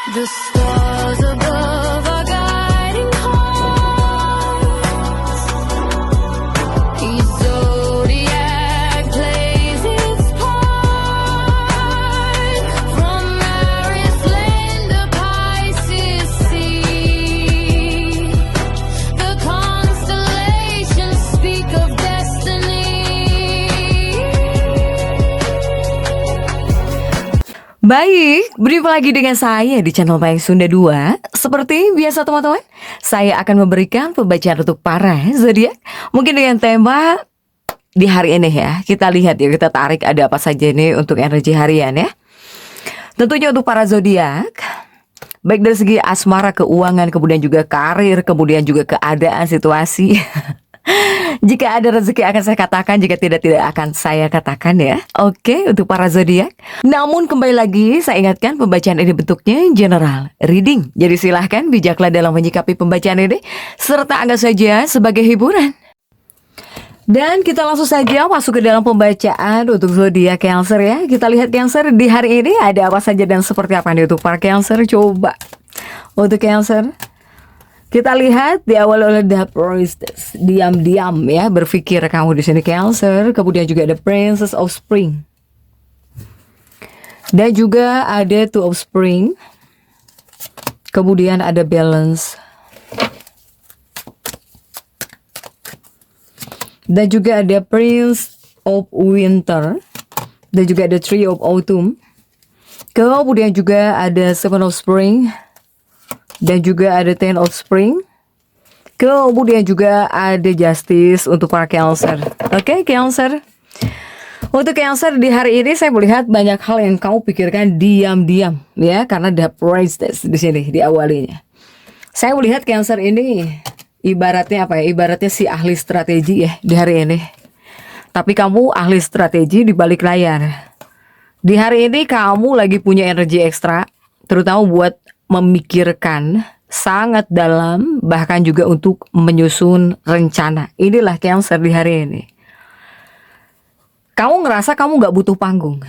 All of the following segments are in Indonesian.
The stars above are guiding hearts. Each zodiac plays its part. From Aries land to Pisces sea, the constellations speak of destiny. Baik, berjumpa lagi dengan saya di channel Mayang Sunda 2. Seperti biasa teman-teman, saya akan memberikan pembacaan untuk para zodiak. Mungkin dengan tema di hari ini ya. Kita lihat ya, kita tarik ada apa saja nih untuk energi harian ya. Tentunya untuk para zodiak, baik dari segi asmara, keuangan, kemudian juga karir, kemudian juga keadaan, situasi. Jika ada rezeki akan saya katakan, jika tidak akan saya katakan ya. Oke, untuk para zodiak. Namun kembali lagi saya ingatkan pembacaan ini bentuknya general reading. Jadi silahkan bijaklah dalam menyikapi pembacaan ini, serta anggap saja sebagai hiburan. Dan kita langsung saja masuk ke dalam pembacaan untuk zodiak Cancer ya. Kita lihat Cancer di hari ini ada apa saja dan seperti apa nih untuk para Cancer. Coba untuk Cancer, kita lihat diawali oleh The Priestess, diam-diam ya berpikir kamu di sini Cancer. Kemudian juga ada Princess of Spring, dan juga ada Two of Spring. Kemudian ada Balance, dan juga ada Prince of Winter, dan juga ada Tree of Autumn. Kemudian juga ada Seven of Spring, dan juga ada Ten of Spring. Kemudian juga ada Justice untuk para Cancer. Oke, Cancer. Untuk Cancer di hari ini saya melihat banyak hal yang kamu pikirkan diam-diam ya, karena ada Priestess di sini di awalnya. Saya melihat Cancer ini ibaratnya apa ya? Ibaratnya si ahli strategi ya di hari ini. Tapi kamu ahli strategi di balik layar. Di hari ini kamu lagi punya energi ekstra, terutama buat memikirkan sangat dalam, bahkan juga untuk menyusun rencana. Inilah Cancer di hari ini. Kamu ngerasa kamu gak butuh panggung.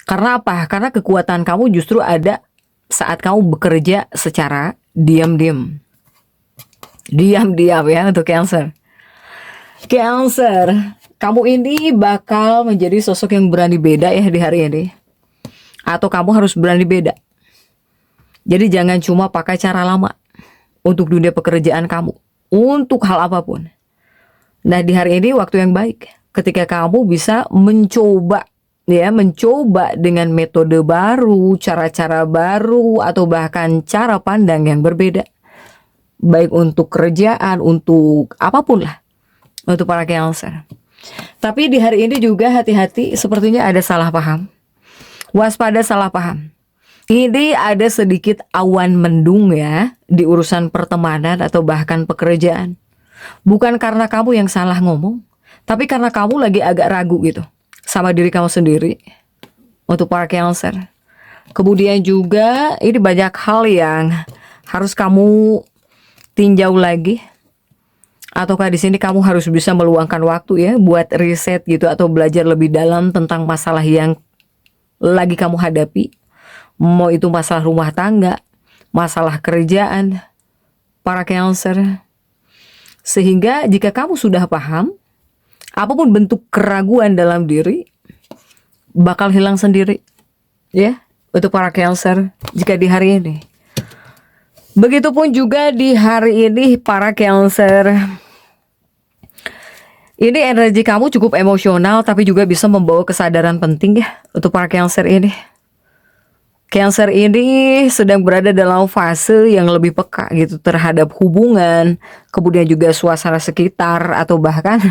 Karena apa? Karena kekuatan kamu justru ada saat kamu bekerja secara diam-diam. Diam-diam ya untuk Cancer. Cancer, kamu ini bakal menjadi sosok yang berani beda ya di hari ini. Atau kamu harus berani beda. Jadi jangan cuma pakai cara lama untuk dunia pekerjaan kamu, untuk hal apapun. Nah di hari ini waktu yang baik ketika kamu bisa mencoba dengan metode baru, cara-cara baru, atau bahkan cara pandang yang berbeda. Baik untuk kerjaan, untuk apapun lah, untuk para Cancer. Tapi di hari ini juga hati-hati, sepertinya ada salah paham. Waspada salah paham. Ini ada sedikit awan mendung ya di urusan pertemanan atau bahkan pekerjaan. Bukan karena kamu yang salah ngomong, tapi karena kamu lagi agak ragu gitu sama diri kamu sendiri untuk para Cancer. Kemudian juga ini banyak hal yang harus kamu tinjau lagi. Ataukah di sini kamu harus bisa meluangkan waktu ya buat riset gitu atau belajar lebih dalam tentang masalah yang lagi kamu hadapi. Mau itu masalah rumah tangga, masalah kerjaan, para Cancer. Sehingga jika kamu sudah paham, apapun bentuk keraguan dalam diri bakal hilang sendiri. Ya, untuk para Cancer jika di hari ini. Begitupun juga di hari ini para Cancer. Ini energi kamu cukup emosional tapi juga bisa membawa kesadaran penting ya untuk para Cancer ini. Cancer ini sedang berada dalam fase yang lebih peka gitu terhadap hubungan, kemudian juga suasana sekitar atau bahkan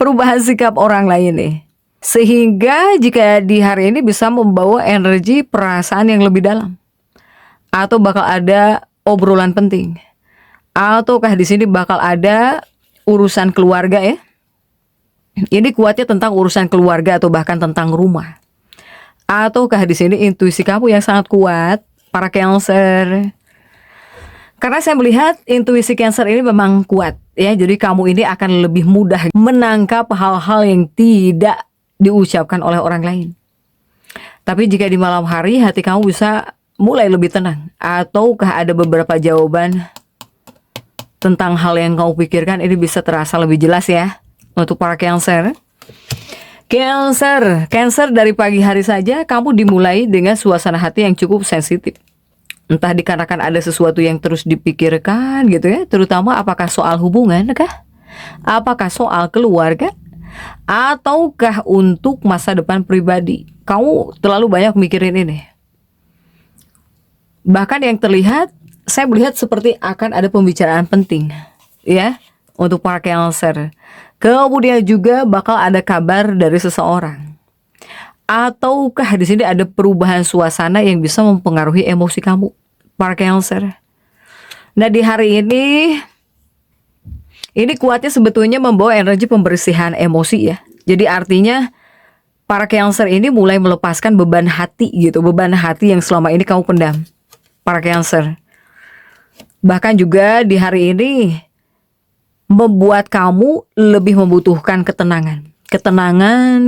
perubahan sikap orang lain nih. Sehingga jika di hari ini bisa membawa energi perasaan yang lebih dalam. Atau bakal ada obrolan penting. Ataukah di sini bakal ada urusan keluarga ya. Ini kuatnya tentang urusan keluarga atau bahkan tentang rumah. Ataukah di sini intuisi kamu yang sangat kuat, para Cancer? Karena saya melihat intuisi Cancer ini memang kuat ya. Jadi kamu ini akan lebih mudah menangkap hal-hal yang tidak diucapkan oleh orang lain. Tapi jika di malam hari hati kamu bisa mulai lebih tenang, ataukah ada beberapa jawaban tentang hal yang kamu pikirkan ini bisa terasa lebih jelas ya untuk para Cancer. Cancer dari pagi hari saja kamu dimulai dengan suasana hati yang cukup sensitif. Entah dikarenakan ada sesuatu yang terus dipikirkan gitu ya, terutama apakah soal hubungan kah? Apakah soal keluarga? Ataukah untuk masa depan pribadi? Kamu terlalu banyak mikirin ini. Bahkan yang terlihat, saya melihat seperti akan ada pembicaraan penting ya untuk para Cancer. Kemudian juga bakal ada kabar dari seseorang. Ataukah di sini ada perubahan suasana yang bisa mempengaruhi emosi kamu, para Cancer. Nah, di hari ini kuatnya sebetulnya membawa energi pembersihan emosi ya. Jadi artinya para Cancer ini mulai melepaskan beban hati gitu, beban hati yang selama ini kamu pendam, para Cancer. Bahkan juga di hari ini membuat kamu lebih membutuhkan ketenangan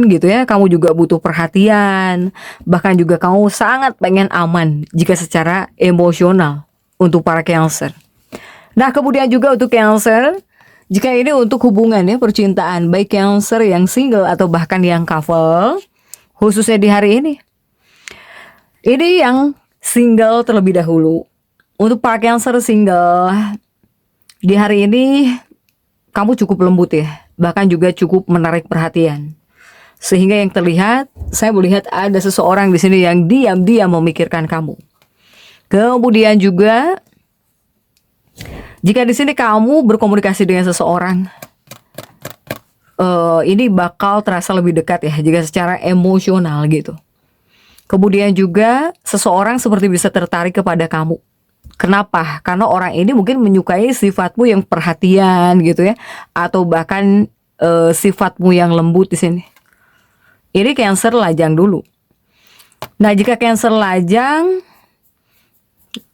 gitu ya. Kamu juga butuh perhatian, bahkan juga kamu sangat pengen aman jika secara emosional untuk para Cancer. Nah, kemudian juga untuk Cancer, jika ini untuk hubungan ya, percintaan, baik Cancer yang single atau bahkan yang couple, khususnya di hari ini yang single terlebih dahulu. Untuk para Cancer single di hari ini, kamu cukup lembut ya, bahkan juga cukup menarik perhatian. Sehingga yang terlihat, saya melihat ada seseorang di sini yang diam-diam memikirkan kamu. Kemudian juga, jika di sini kamu berkomunikasi dengan seseorang, ini bakal terasa lebih dekat ya, jika secara emosional gitu. Kemudian juga, seseorang seperti bisa tertarik kepada kamu. Kenapa? Karena orang ini mungkin menyukai sifatmu yang perhatian gitu ya, atau bahkan sifatmu yang lembut di sini. Ini Cancer lajang dulu. Nah, jika Cancer lajang,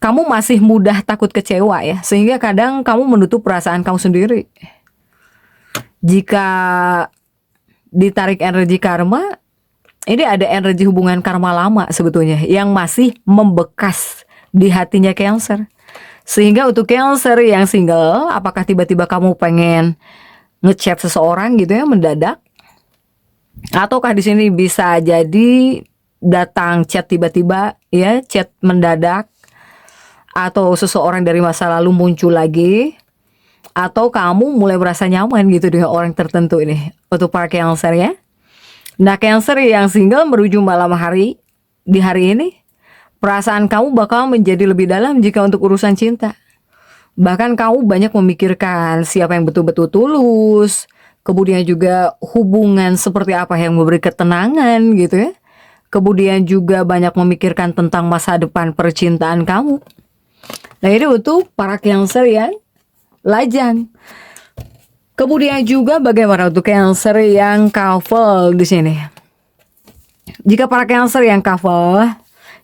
kamu masih mudah takut kecewa ya, sehingga kadang kamu menutup perasaan kamu sendiri. Jika ditarik energi karma, ini ada energi hubungan karma lama sebetulnya yang masih membekas di hatinya Cancer. Sehingga untuk Cancer yang single, apakah tiba-tiba kamu pengen ngechat seseorang gitu ya mendadak? Ataukah di sini bisa jadi datang chat tiba-tiba ya, chat mendadak, atau seseorang dari masa lalu muncul lagi, atau kamu mulai merasa nyaman gitu dengan orang tertentu ini untuk para Cancer ya. Nah, Cancer yang single menuju malam hari di hari ini, perasaan kamu bakal menjadi lebih dalam jika untuk urusan cinta. Bahkan kamu banyak memikirkan siapa yang betul-betul tulus, kemudian juga hubungan seperti apa yang memberi ketenangan gitu ya. Kemudian juga banyak memikirkan tentang masa depan percintaan kamu. Nah, ini untuk para Cancer yang lajang. Kemudian juga bagaimana untuk Cancer yang couple di sini? Jika para Cancer yang couple,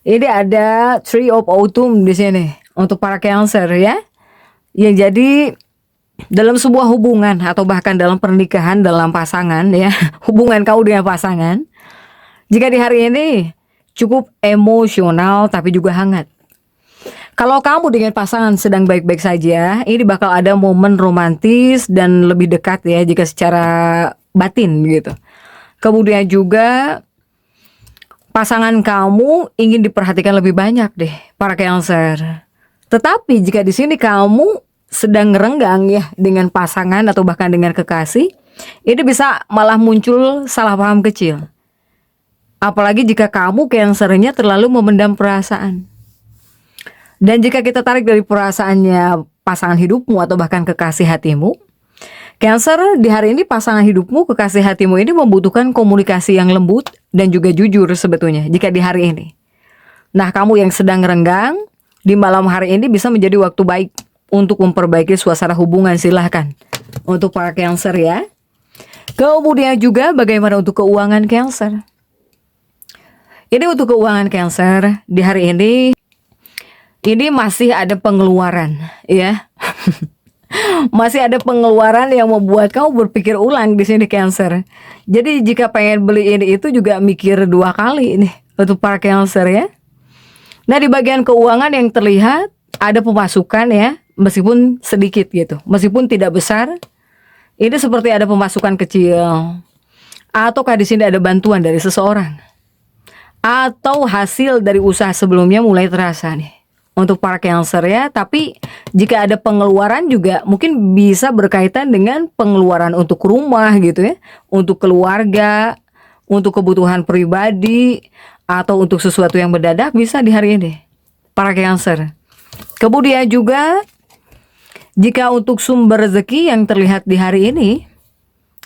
ini ada Tree of Autumn di sini untuk para Cancer ya. Yang jadi dalam sebuah hubungan atau bahkan dalam pernikahan, dalam pasangan ya, hubungan kau dengan pasangan, jika di hari ini cukup emosional tapi juga hangat. Kalau kamu dengan pasangan sedang baik-baik saja, ini bakal ada momen romantis dan lebih dekat ya jika secara batin gitu. Kemudian juga pasangan kamu ingin diperhatikan lebih banyak deh, para Cancer. Tetapi jika di sini kamu sedang renggang ya dengan pasangan atau bahkan dengan kekasih, ini bisa malah muncul salah paham kecil. Apalagi jika kamu Cancernya terlalu memendam perasaan. Dan jika kita tarik dari perasaannya pasangan hidupmu atau bahkan kekasih hatimu, Cancer di hari ini pasangan hidupmu, kekasih hatimu ini membutuhkan komunikasi yang lembut dan juga jujur sebetulnya jika di hari ini. Nah, kamu yang sedang renggang, di malam hari ini bisa menjadi waktu baik untuk memperbaiki suasana hubungan, silahkan untuk para Cancer ya. Kemudian juga bagaimana untuk keuangan Cancer? Ini untuk keuangan Cancer di hari ini masih ada pengeluaran ya. Masih ada pengeluaran yang membuat kamu berpikir ulang di sini Cancer. Jadi jika pengen beli ini itu juga mikir 2 kali nih untuk para Cancer ya. Nah, di bagian keuangan yang terlihat ada pemasukan ya, meskipun sedikit gitu, meskipun tidak besar. Ini seperti ada pemasukan kecil, ataukah di sini ada bantuan dari seseorang, atau hasil dari usaha sebelumnya mulai terasa nih untuk para Cancer ya. Tapi jika ada pengeluaran juga mungkin bisa berkaitan dengan pengeluaran untuk rumah gitu ya, untuk keluarga, untuk kebutuhan pribadi, atau untuk sesuatu yang mendadak bisa di hari ini para Cancer. Kemudian juga jika untuk sumber rezeki yang terlihat di hari ini,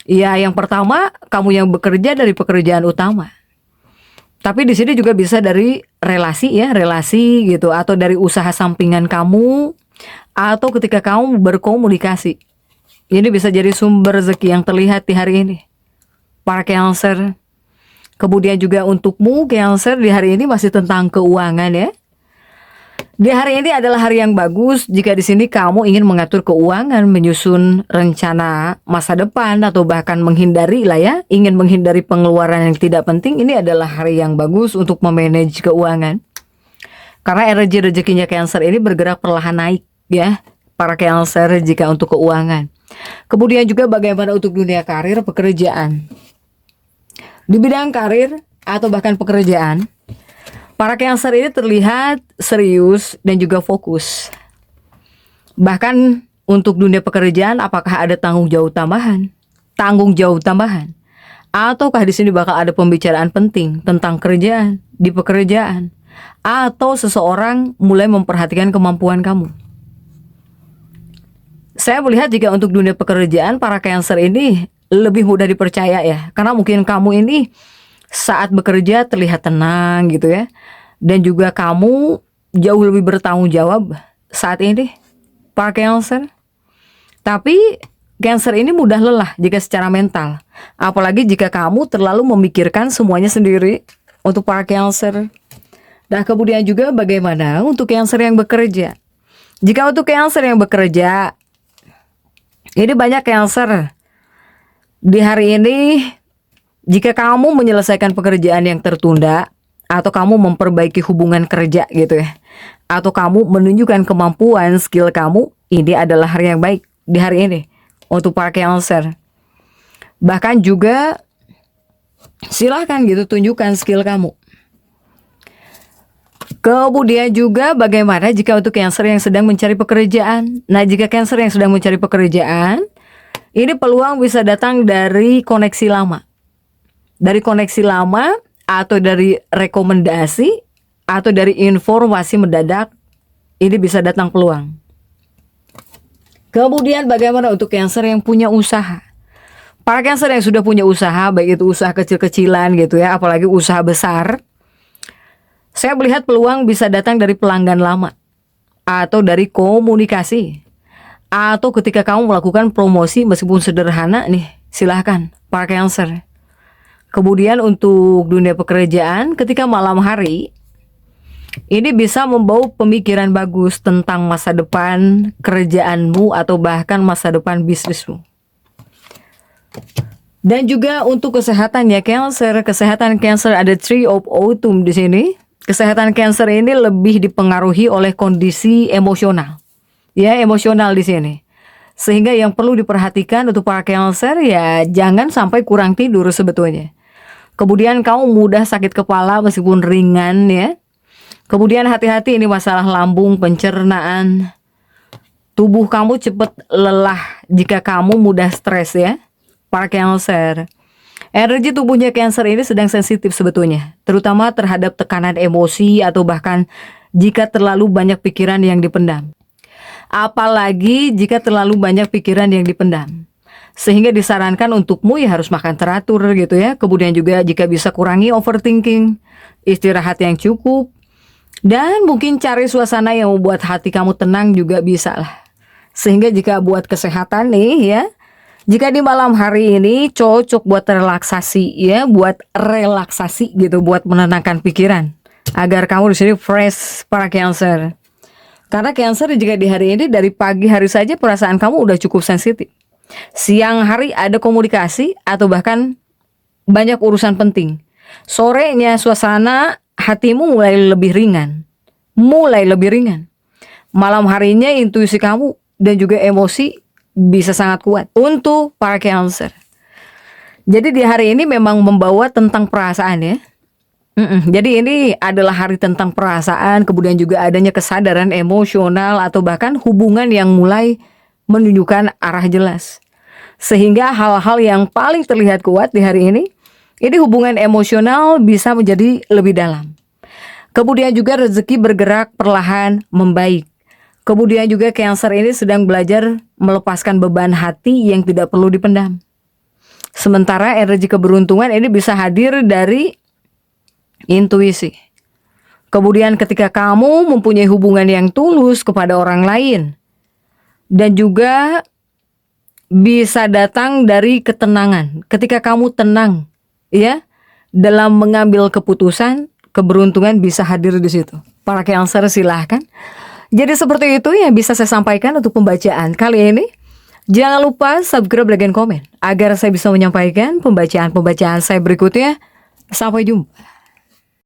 ya yang pertama kamu yang bekerja dari pekerjaan utama. Tapi di sini juga bisa dari relasi ya, relasi gitu, atau dari usaha sampingan kamu, atau ketika kamu berkomunikasi. Ini bisa jadi sumber rezeki yang terlihat di hari ini para Cancer. Kemudian juga untukmu Cancer di hari ini masih tentang keuangan ya. Di hari ini adalah hari yang bagus jika di sini kamu ingin mengatur keuangan, menyusun rencana masa depan, atau bahkan menghindari lah ya, ingin menghindari pengeluaran yang tidak penting. Ini adalah hari yang bagus untuk memanage keuangan. Karena energi rezekinya Cancer ini bergerak perlahan naik ya, para Cancer jika untuk keuangan. Kemudian juga bagaimana untuk dunia karir, pekerjaan. Di bidang karir atau bahkan pekerjaan, para Cancer ini terlihat serius dan juga fokus. Bahkan untuk dunia pekerjaan, apakah ada tanggung jawab tambahan? Tanggung jawab tambahan. Ataukah di sini bakal ada pembicaraan penting tentang kerjaan, di pekerjaan, atau seseorang mulai memperhatikan kemampuan kamu? Saya melihat jika untuk dunia pekerjaan, para Cancer ini lebih mudah dipercaya ya. Karena mungkin kamu ini saat bekerja terlihat tenang gitu ya. Dan juga kamu jauh lebih bertanggung jawab saat ini para Cancer. Tapi Cancer ini mudah lelah jika secara mental. Apalagi jika kamu terlalu memikirkan semuanya sendiri untuk para Cancer. Nah, kemudian juga bagaimana untuk Cancer yang bekerja. Jika untuk Cancer yang bekerja, ini banyak Cancer di hari ini. Jika kamu menyelesaikan pekerjaan yang tertunda, atau kamu memperbaiki hubungan kerja gitu ya, atau kamu menunjukkan kemampuan skill kamu, ini adalah hari yang baik di hari ini untuk para Cancer. Bahkan juga silahkan gitu tunjukkan skill kamu. Kemudian juga bagaimana jika untuk Cancer yang sedang mencari pekerjaan. Nah, jika Cancer yang sedang mencari pekerjaan, ini peluang bisa datang dari koneksi lama. Dari koneksi lama, atau dari rekomendasi, atau dari informasi mendadak, ini bisa datang peluang. Kemudian bagaimana untuk Cancer yang punya usaha? Para Cancer yang sudah punya usaha, baik itu usaha kecil-kecilan gitu ya, apalagi usaha besar, saya melihat peluang bisa datang dari pelanggan lama, atau dari komunikasi, atau ketika kamu melakukan promosi meskipun sederhana nih, silahkan para Cancer. Kemudian untuk dunia pekerjaan, ketika malam hari, ini bisa membawa pemikiran bagus tentang masa depan kerjaanmu atau bahkan masa depan bisnismu. Dan juga untuk kesehatan ya Cancer, kesehatan Cancer ada Tree of Autumn di sini. Kesehatan Cancer ini lebih dipengaruhi oleh kondisi emosional. Ya, emosional di sini. Sehingga yang perlu diperhatikan untuk para Cancer ya jangan sampai kurang tidur sebetulnya. Kemudian kamu mudah sakit kepala meskipun ringan ya. Kemudian hati-hati ini masalah lambung, pencernaan. Tubuh kamu cepat lelah jika kamu mudah stres ya, para Cancer. Energi tubuhnya Cancer ini sedang sensitif sebetulnya, terutama terhadap tekanan emosi atau bahkan jika terlalu banyak pikiran yang dipendam. Apalagi jika terlalu banyak pikiran yang dipendam. Sehingga disarankan untukmu ya harus makan teratur gitu ya. Kemudian juga jika bisa kurangi overthinking, istirahat yang cukup, dan mungkin cari suasana yang membuat hati kamu tenang juga bisa lah. Sehingga jika buat kesehatan nih ya, jika di malam hari ini cocok buat relaksasi ya, buat relaksasi gitu, buat menenangkan pikiran agar kamu di sini fresh para Cancer. Karena Cancer jika di hari ini dari pagi hari saja perasaan kamu udah cukup sensitif. Siang hari ada komunikasi atau bahkan banyak urusan penting. Sorenya suasana hatimu mulai lebih ringan. mulai lebih ringan. Malam harinya intuisi kamu dan juga emosi bisa sangat kuat untuk para Cancer. Jadi di hari ini memang membawa tentang perasaan ya. Jadi ini adalah hari tentang perasaan, kemudian juga adanya kesadaran emosional atau bahkan hubungan yang mulai menunjukkan arah jelas. Sehingga hal-hal yang paling terlihat kuat di hari ini hubungan emosional bisa menjadi lebih dalam. Kemudian juga rezeki bergerak perlahan membaik. Kemudian juga Cancer ini sedang belajar melepaskan beban hati yang tidak perlu dipendam. Sementara energi keberuntungan ini bisa hadir dari intuisi. Kemudian ketika kamu mempunyai hubungan yang tulus kepada orang lain, dan juga bisa datang dari ketenangan. Ketika kamu tenang, ya, dalam mengambil keputusan, keberuntungan bisa hadir di situ. Para Cancer silahkan. Jadi seperti itu yang bisa saya sampaikan untuk pembacaan kali ini. Jangan lupa subscribe, like, dan komen agar saya bisa menyampaikan pembacaan-pembacaan saya berikutnya. Sampai jumpa.